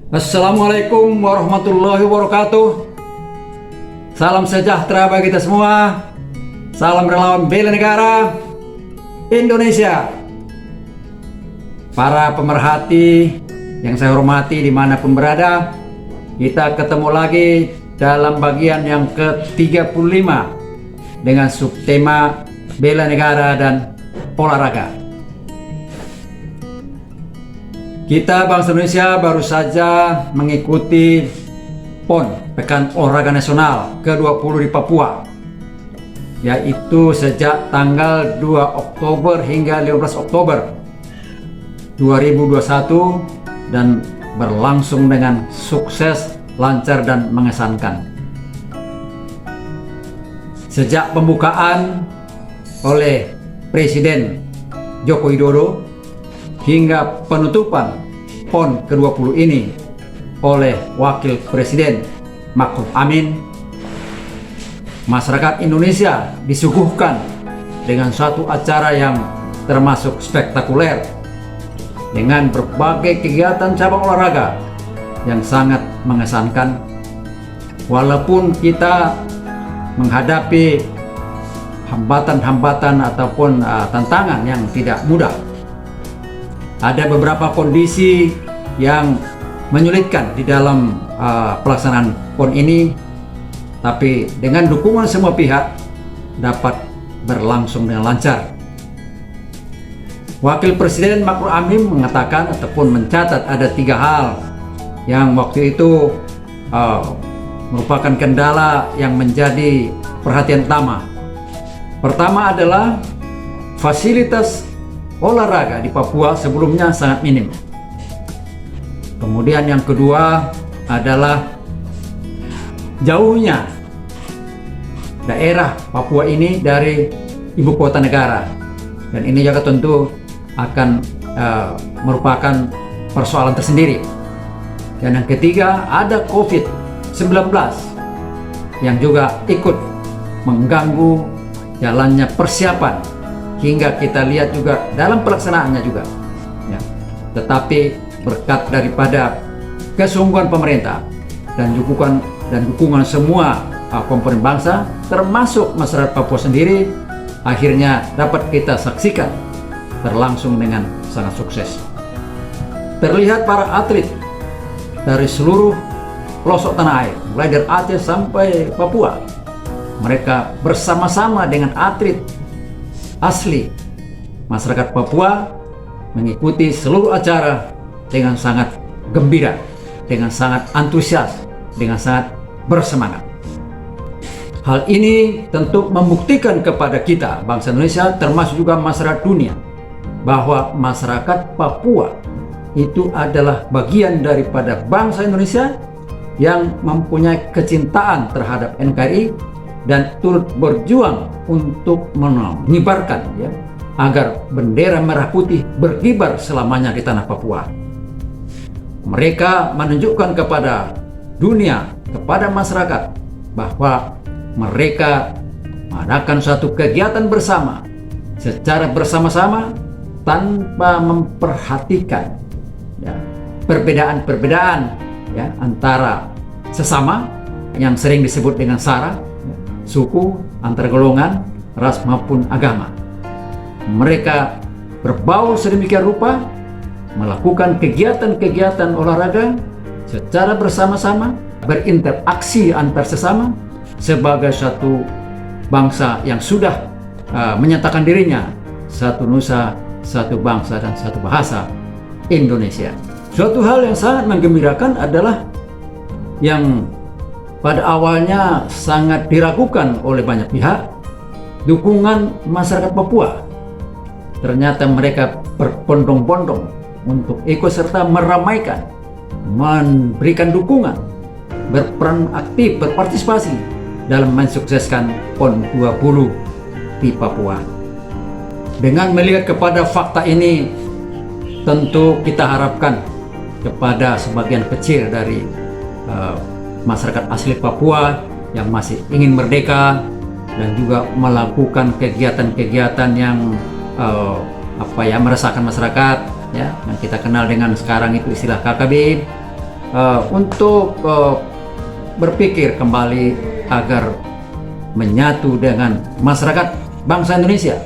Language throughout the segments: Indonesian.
Assalamualaikum warahmatullahi wabarakatuh. Salam sejahtera bagi kita semua. Salam relawan bela negara Indonesia. Para pemerhati yang saya hormati dimanapun berada, kita ketemu lagi dalam bagian yang ke-35 dengan subtema bela negara dan olahraga. Kita bangsa Indonesia baru saja mengikuti PON, Pekan Olahraga Nasional ke-20 di Papua, yaitu sejak tanggal 2 Oktober hingga 15 Oktober 2021 dan berlangsung dengan sukses, lancar dan mengesankan. Sejak pembukaan oleh Presiden Joko Widodo hingga penutupan PON ke-20 ini oleh Wakil Presiden Ma'ruf Amin, masyarakat Indonesia disuguhkan dengan suatu acara yang termasuk spektakuler dengan berbagai kegiatan cabang olahraga yang sangat mengesankan. Walaupun kita menghadapi hambatan-hambatan ataupun tantangan yang tidak mudah, ada beberapa kondisi yang menyulitkan di dalam pelaksanaan PON ini, tapi dengan dukungan semua pihak dapat berlangsung dengan lancar. Wakil Presiden Ma'ruf Amin mengatakan ataupun mencatat ada 3 hal yang waktu itu merupakan kendala yang menjadi perhatian utama. Pertama adalah fasilitas olahraga di Papua sebelumnya sangat minim. Kemudian yang kedua adalah jauhnya daerah Papua ini dari ibu kota negara, dan ini juga tentu akan merupakan persoalan tersendiri. Dan yang ketiga ada COVID-19 yang juga ikut mengganggu jalannya persiapan, hingga kita lihat juga dalam pelaksanaannya juga ya. Tetapi berkat daripada kesungguhan pemerintah dan dukungan semua komponen bangsa, termasuk masyarakat Papua sendiri, akhirnya dapat kita saksikan berlangsung dengan sangat sukses. Terlihat para atlet dari seluruh pelosok tanah air, mulai dari Aceh sampai Papua, mereka bersama-sama dengan atlet asli masyarakat Papua mengikuti seluruh acara dengan sangat gembira, dengan sangat antusias, dengan sangat bersemangat. Hal ini tentu membuktikan kepada kita bangsa Indonesia, termasuk juga masyarakat dunia, bahwa masyarakat Papua itu adalah bagian daripada bangsa Indonesia yang mempunyai kecintaan terhadap NKRI dan turut berjuang untuk mengibarkan ya, agar bendera merah putih berkibar selamanya di tanah Papua. Mereka menunjukkan kepada dunia, kepada masyarakat, bahwa mereka mengadakan suatu kegiatan bersama, secara bersama-sama, tanpa memperhatikan ya, perbedaan-perbedaan ya, antara sesama yang sering disebut dengan SARA, suku, antar golongan, ras maupun agama. Mereka berbaur sedemikian rupa, melakukan kegiatan-kegiatan olahraga secara bersama-sama, berinteraksi antar sesama sebagai satu bangsa yang sudah menyatakan dirinya satu nusa, satu bangsa dan satu bahasa, Indonesia. Suatu hal yang sangat menggembirakan adalah yang pada awalnya sangat diragukan oleh banyak pihak, dukungan masyarakat Papua. Ternyata mereka berbondong-bondong untuk ikut serta meramaikan, memberikan dukungan, berperan aktif, berpartisipasi dalam mensukseskan PON 20 di Papua. Dengan melihat kepada fakta ini, tentu kita harapkan kepada sebagian kecil dari masyarakat asli Papua yang masih ingin merdeka dan juga melakukan kegiatan-kegiatan yang meresahkan masyarakat ya, yang kita kenal dengan sekarang itu istilah KKB, untuk berpikir kembali agar menyatu dengan masyarakat bangsa Indonesia,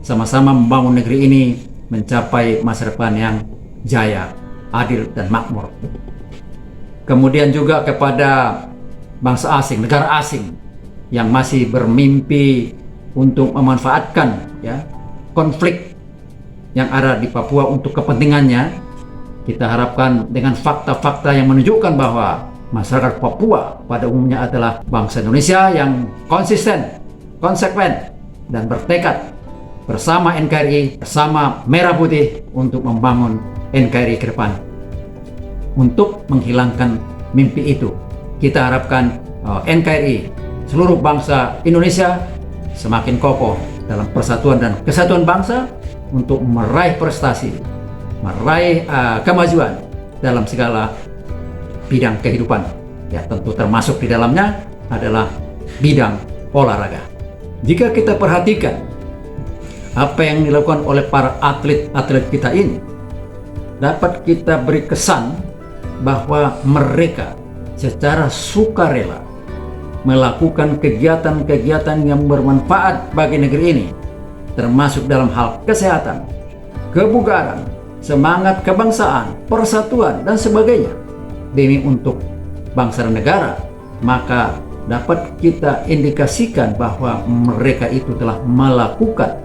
sama-sama membangun negeri ini mencapai masa depan yang jaya, adil, dan makmur. Kemudian juga kepada bangsa asing, negara asing yang masih bermimpi untuk memanfaatkan konflik yang ada di Papua untuk kepentingannya, kita harapkan dengan fakta-fakta yang menunjukkan bahwa masyarakat Papua pada umumnya adalah bangsa Indonesia yang konsisten, konsekuen, dan bertekad bersama NKRI, bersama Merah Putih untuk membangun NKRI ke depan. Untuk menghilangkan mimpi itu, kita harapkan NKRI, seluruh bangsa Indonesia semakin kokoh dalam persatuan dan kesatuan bangsa untuk meraih prestasi, meraih kemajuan dalam segala bidang kehidupan. Ya, tentu termasuk di dalamnya adalah bidang olahraga. Jika kita perhatikan apa yang dilakukan oleh para atlet-atlet kita ini, dapat kita beri kesan bahwa mereka secara sukarela melakukan kegiatan-kegiatan yang bermanfaat bagi negeri ini, termasuk dalam hal kesehatan, kebugaran, semangat kebangsaan, persatuan, dan sebagainya demi untuk bangsa dan negara. Maka dapat kita indikasikan bahwa mereka itu telah melakukan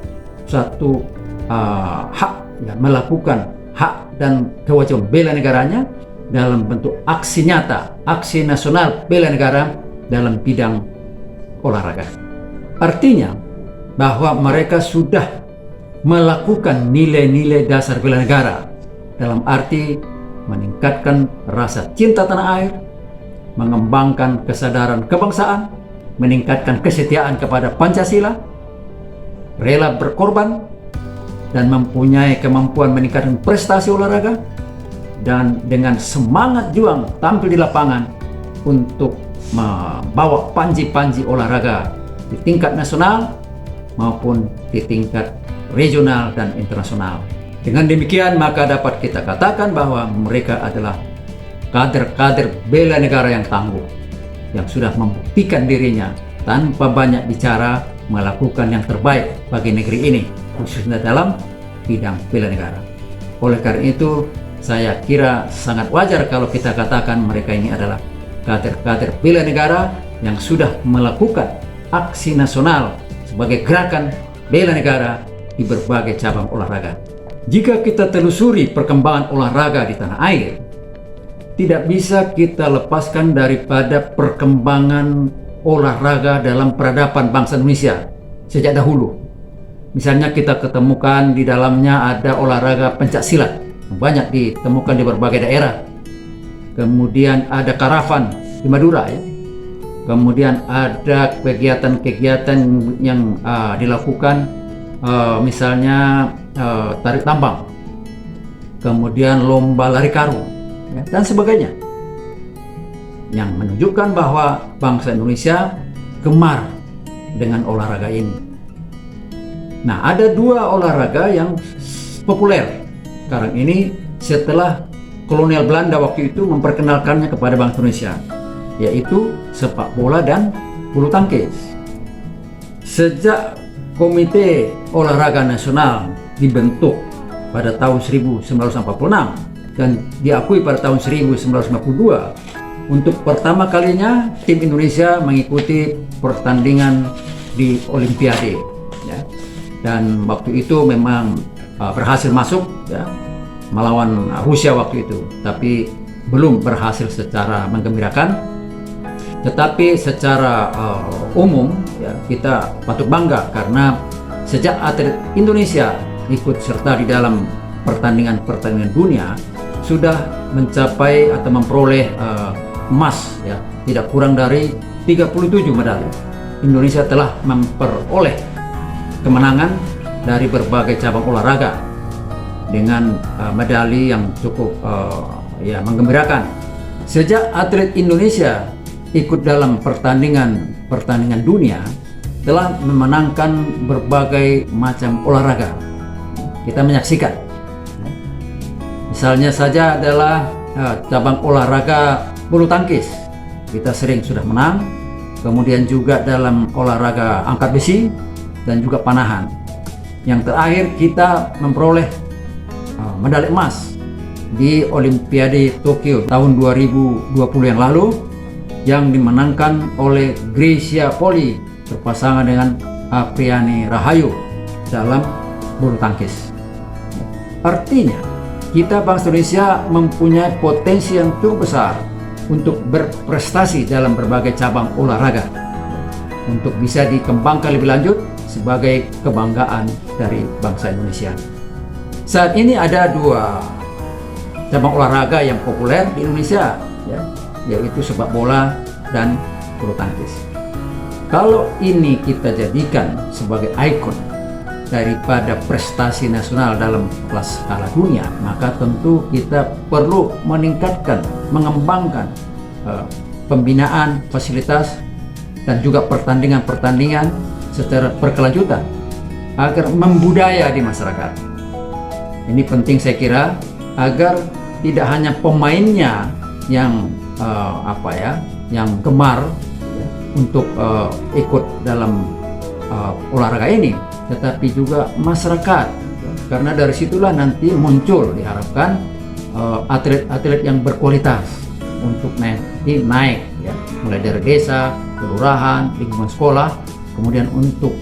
satu hak, melakukan hak dan kewajiban bela negaranya dalam bentuk aksi nyata, aksi nasional bela negara dalam bidang olahraga. Artinya bahwa mereka sudah melakukan nilai-nilai dasar bela negara dalam arti meningkatkan rasa cinta tanah air, mengembangkan kesadaran kebangsaan, meningkatkan kesetiaan kepada Pancasila, rela berkorban, dan mempunyai kemampuan meningkatkan prestasi olahraga, dan dengan semangat juang tampil di lapangan untuk membawa panji-panji olahraga di tingkat nasional maupun di tingkat regional dan internasional. Dengan demikian maka dapat kita katakan bahwa mereka adalah kader-kader bela negara yang tangguh, yang sudah membuktikan dirinya tanpa banyak bicara melakukan yang terbaik bagi negeri ini, khususnya dalam bidang bela negara. Oleh karena itu, saya kira sangat wajar kalau kita katakan mereka ini adalah kader-kader bela negara yang sudah melakukan aksi nasional sebagai gerakan bela negara di berbagai cabang olahraga. Jika kita telusuri perkembangan olahraga di tanah air, tidak bisa kita lepaskan daripada perkembangan olahraga dalam peradaban bangsa Indonesia sejak dahulu. Misalnya kita ketemukan di dalamnya ada olahraga pencak silat, banyak ditemukan di berbagai daerah. Kemudian ada karavan di Madura, ya. Kemudian ada kegiatan-kegiatan yang dilakukan, misalnya tarik tambang, kemudian lomba lari karung, ya, dan sebagainya, yang menunjukkan bahwa bangsa Indonesia gemar dengan olahraga ini. Nah, ada dua olahraga yang populer sekarang ini setelah kolonial Belanda waktu itu memperkenalkannya kepada bangsa Indonesia, yaitu sepak bola dan bulu tangkis. Sejak Komite Olahraga Nasional dibentuk pada tahun 1946 dan diakui pada tahun 1952, untuk pertama kalinya tim Indonesia mengikuti pertandingan di Olimpiade, ya. Dan waktu itu memang berhasil masuk, ya, melawan Rusia waktu itu, tapi belum berhasil secara menggembirakan. Tetapi secara umum, ya, kita patut bangga karena sejak atlet Indonesia ikut serta di dalam pertandingan-pertandingan dunia sudah mencapai atau memperoleh emas, ya, tidak kurang dari 37 medali. Indonesia telah memperoleh kemenangan dari berbagai cabang olahraga dengan medali yang cukup menggembirakan. Sejak atlet Indonesia ikut dalam pertandingan dunia, telah memenangkan berbagai macam olahraga. Kita menyaksikan, misalnya saja adalah cabang olahraga bulu tangkis. Kita sering sudah menang. Kemudian juga dalam olahraga angkat besi dan juga panahan. Yang terakhir kita memperoleh medali emas di Olimpiade Tokyo tahun 2020 yang lalu, yang dimenangkan oleh Greysia Poli berpasangan dengan Apriani Rahayu dalam bulu tangkis. Artinya, kita bangsa Indonesia mempunyai potensi yang cukup besar untuk berprestasi dalam berbagai cabang olahraga, untuk bisa dikembangkan lebih lanjut sebagai kebanggaan dari bangsa Indonesia. Saat ini ada 2 cabang olahraga yang populer di Indonesia, ya, yaitu sepak bola dan bulu tangkis. Kalau ini kita jadikan sebagai ikon daripada prestasi nasional dalam kelas skala dunia, maka tentu kita perlu meningkatkan, mengembangkan pembinaan, fasilitas, dan juga pertandingan-pertandingan secara berkelanjutan agar membudaya di masyarakat. Ini penting saya kira, agar tidak hanya pemainnya yang yang gemar untuk ikut dalam olahraga ini, tetapi juga masyarakat, karena dari situlah nanti muncul diharapkan atlet-atlet yang berkualitas untuk naik ya, mulai dari desa, kelurahan, lingkungan sekolah, kemudian untuk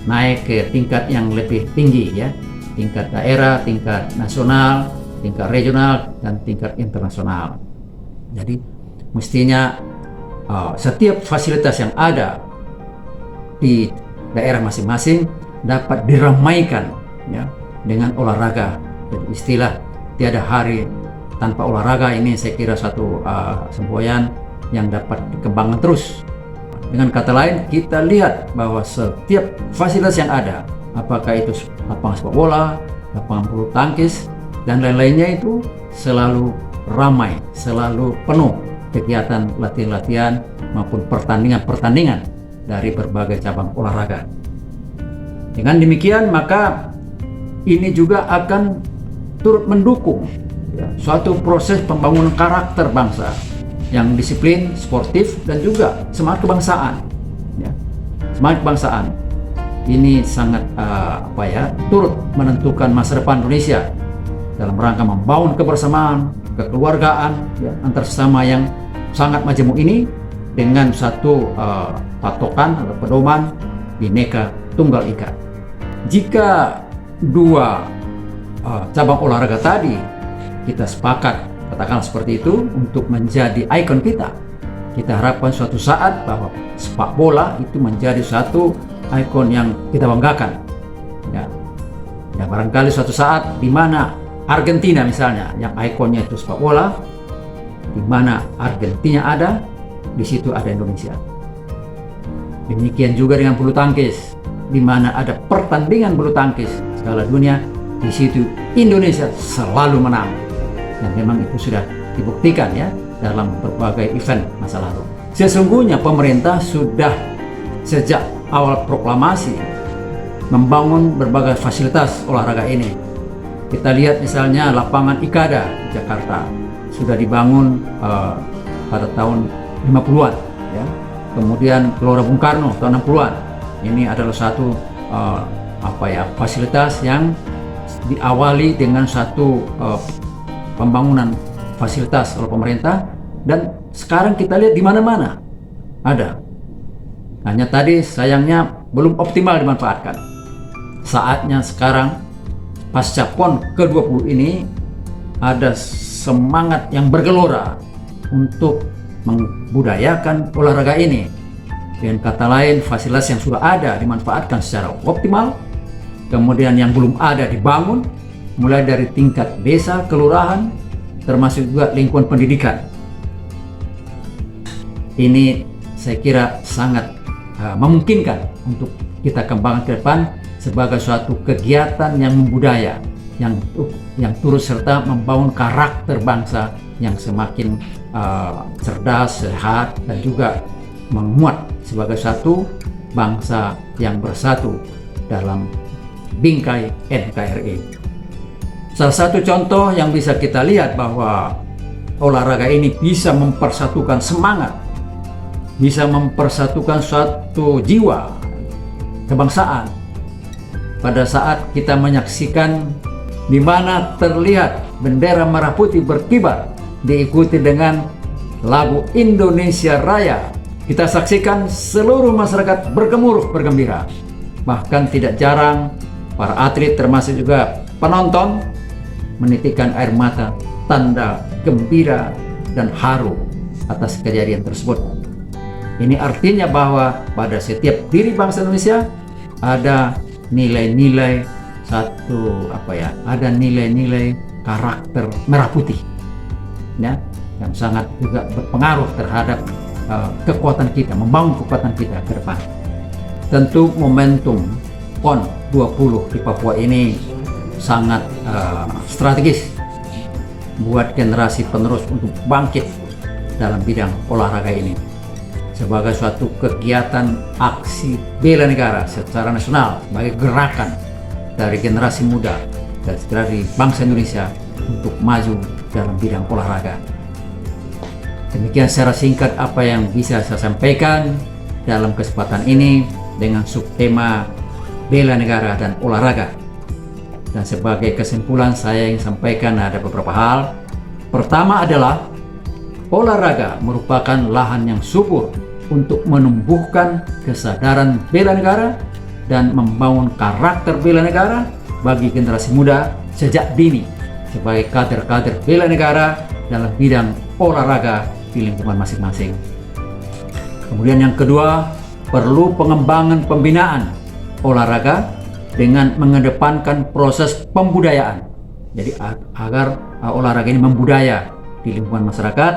naik ke tingkat yang lebih tinggi ya, tingkat daerah, tingkat nasional, tingkat regional, dan tingkat internasional. Jadi mestinya setiap fasilitas yang ada di daerah masing-masing dapat diramaikan ya, dengan olahraga. Jadi istilah tiada hari tanpa olahraga ini saya kira satu semboyan yang dapat dikembangkan terus. Dengan kata lain, kita lihat bahwa setiap fasilitas yang ada, apakah itu lapangan sepak bola, lapangan bulu tangkis, dan lain-lainnya, itu selalu ramai, selalu penuh kegiatan latihan-latihan maupun pertandingan-pertandingan dari berbagai cabang olahraga. Dengan demikian, maka ini juga akan turut mendukung ya, suatu proses pembangunan karakter bangsa yang disiplin, sportif, dan juga semangat kebangsaan. Ya. Semangat kebangsaan ini sangat turut menentukan masa depan Indonesia dalam rangka membangun kebersamaan, kekeluargaan ya, antar sesama yang sangat majemuk ini dengan satu patokan atau pedoman Bhinneka Tunggal Ika. Jika 2 cabang olahraga tadi kita sepakat, katakan seperti itu, untuk menjadi ikon kita harapkan suatu saat bahwa sepak bola itu menjadi satu ikon yang kita banggakan. Ya, barangkali suatu saat di mana Argentina misalnya, yang ikonnya itu sepak bola, di mana Argentina ada, di situ ada Indonesia. Demikian juga dengan bulu tangkis, di mana ada pertandingan bulu tangkis skala dunia, di situ Indonesia selalu menang. Dan memang itu sudah dibuktikan ya dalam berbagai event masa lalu. Sesungguhnya pemerintah sudah sejak awal proklamasi membangun berbagai fasilitas olahraga ini. Kita lihat misalnya lapangan Ikada di Jakarta sudah dibangun pada tahun 50-an ya. Kemudian Gelora Bung Karno tahun 60-an. Ini adalah satu fasilitas yang diawali dengan satu pembangunan fasilitas oleh pemerintah, dan sekarang kita lihat di mana-mana ada. Hanya tadi sayangnya belum optimal dimanfaatkan. Saatnya sekarang pasca PON ke-20 ini ada semangat yang bergelora untuk membudayakan olahraga ini. Dengan kata lain, fasilitas yang sudah ada dimanfaatkan secara optimal, kemudian yang belum ada dibangun, mulai dari tingkat desa, kelurahan, termasuk juga lingkungan pendidikan. Ini saya kira sangat memungkinkan untuk kita kembangkan ke depan sebagai suatu kegiatan yang membudaya, yang turut serta membangun karakter bangsa yang semakin cerdas, sehat, dan juga menguat sebagai satu bangsa yang bersatu dalam bingkai NKRI. Salah satu contoh yang bisa kita lihat bahwa olahraga ini bisa mempersatukan semangat, bisa mempersatukan suatu jiwa kebangsaan. Pada saat kita menyaksikan di mana terlihat bendera merah putih berkibar diikuti dengan lagu Indonesia Raya, kita saksikan seluruh masyarakat bergemuruh bergembira. Bahkan tidak jarang para atlet termasuk juga penonton menitikkan air mata tanda gembira dan haru atas kejadian tersebut. Ini artinya bahwa pada setiap diri bangsa Indonesia ada nilai-nilai ada nilai-nilai karakter merah putih, ya, yang sangat juga berpengaruh terhadap kekuatan kita, membangun kekuatan kita ke depan. Tentu momentum PON 20 di Papua ini sangat strategis buat generasi penerus untuk bangkit dalam bidang olahraga ini sebagai suatu kegiatan aksi bela negara secara nasional, sebagai gerakan dari generasi muda dan dari bangsa Indonesia untuk maju dalam bidang olahraga. Demikian secara singkat apa yang bisa saya sampaikan dalam kesempatan ini dengan subtema bela negara dan olahraga. Dan sebagai kesimpulan saya ingin sampaikan ada beberapa hal. Pertama adalah olahraga merupakan lahan yang subur untuk menumbuhkan kesadaran bela negara dan membangun karakter bela negara bagi generasi muda sejak dini sebagai kader-kader bela negara dalam bidang olahraga di lingkungan masing-masing. Kemudian yang kedua, perlu pengembangan pembinaan olahraga dengan mengedepankan proses pembudayaan. Jadi agar olahraga ini membudaya di lingkungan masyarakat,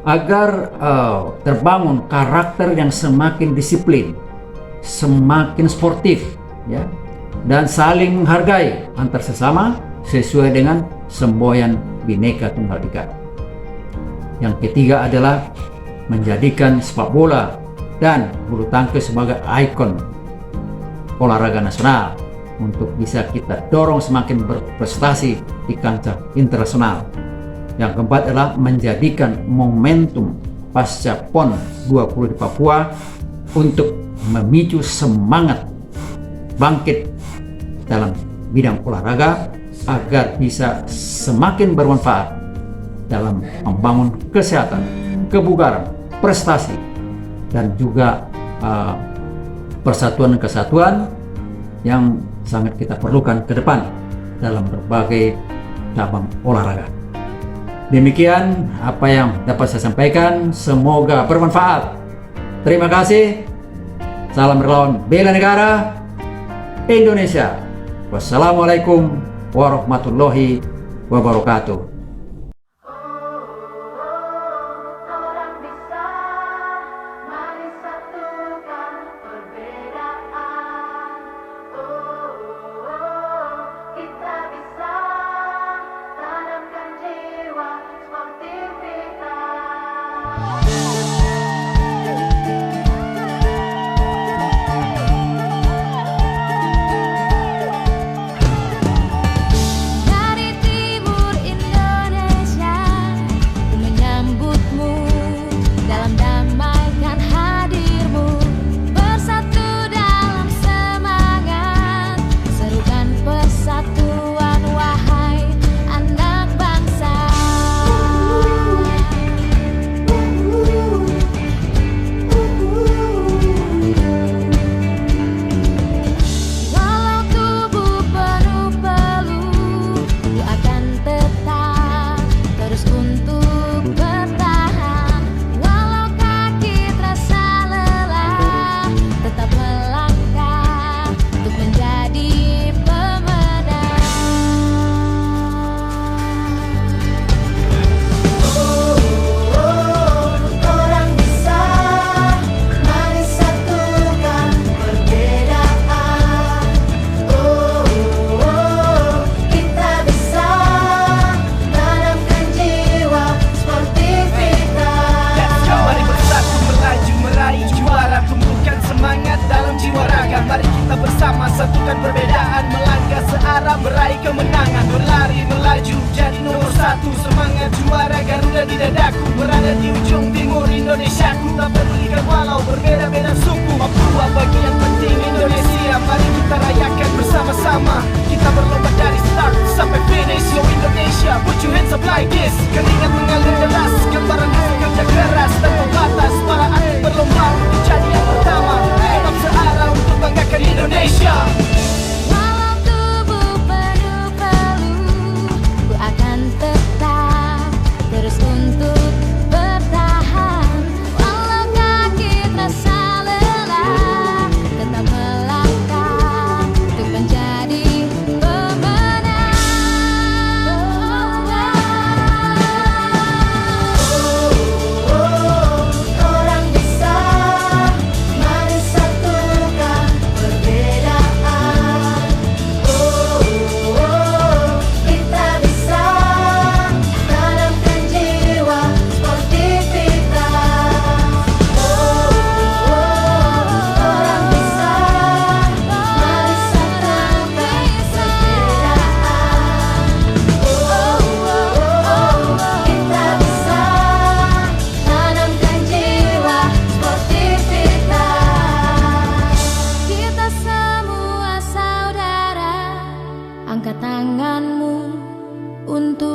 agar terbangun karakter yang semakin disiplin, semakin sportif, ya, dan saling menghargai antar sesama sesuai dengan semboyan Bhinneka Tunggal Ika. Yang ketiga adalah menjadikan sepak bola dan bulu tangkis sebagai ikon olahraga nasional untuk bisa kita dorong semakin berprestasi di kancah internasional. Yang keempat adalah menjadikan momentum pasca PON 20 di Papua untuk memicu semangat bangkit dalam bidang olahraga agar bisa semakin bermanfaat dalam membangun kesehatan, kebugaran, prestasi, dan juga persatuan dan kesatuan yang sangat kita perlukan ke depan dalam berbagai cabang olahraga. Demikian apa yang dapat saya sampaikan, semoga bermanfaat. Terima kasih. Salam relawan bela negara Indonesia. Wassalamualaikum warahmatullahi wabarakatuh. Dari timur Indonesia kita rayakan bersama-sama. Kita berlomba dari start sampai finish. Yo Indonesia, put your hands up like this. Keringat mengalir deras, gambaran hasil kerja keras tanpa batas. Para atlet berlomba untuk jadi yang pertama. Tetap searah untuk banggakan Indonesia. Walau tubuh penuh peluh, ku akan tetap terus untuk bertahan. Walau kaki terasa lelah, tetap melangkah untuk menjadi pemenang. Orang bisa menyatukan perbedaan. Kita bisa tanamkan jiwa sportivitas. Orang bisa menyatukan perbedaan. Kita bisa tanamkan jiwa sportivitas. Kita semua saudara, angkat tanganmu untuk